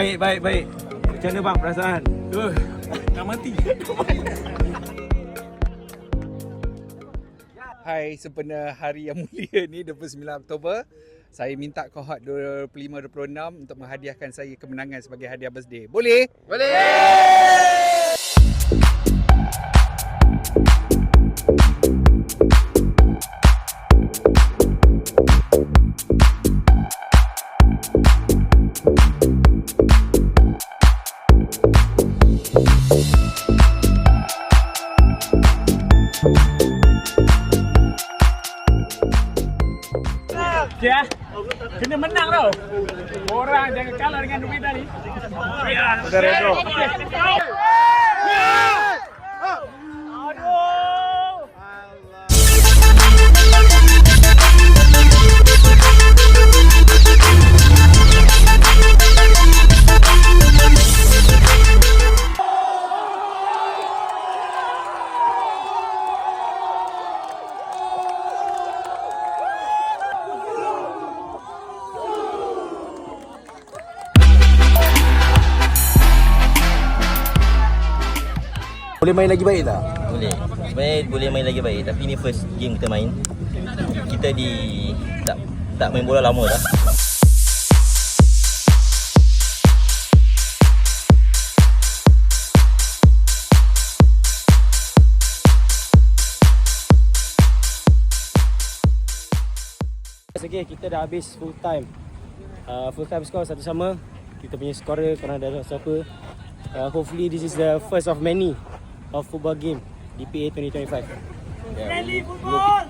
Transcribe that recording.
Baik. Macam mana bang perasaan? Nak mati. Hai, sempena hari yang mulia ni 29 Oktober, saya minta kohort 25-26 untuk menghadiahkan saya kemenangan sebagai hadiah birthday. Boleh? Ya, kena menang tau. Orang jangan kalah dengan Nubida ni. Ya, Udah redo. Boleh main lagi baik tak? Boleh. Sebenarnya boleh main lagi baik, tapi ni first game kita main. Kita tak main bola lama dah. Okay, kita dah habis full time. Full time score satu sama. Kita punya scorer korang dah tahu siapa. Hopefully this is the first of many of football game DPA 2025. Friendly football.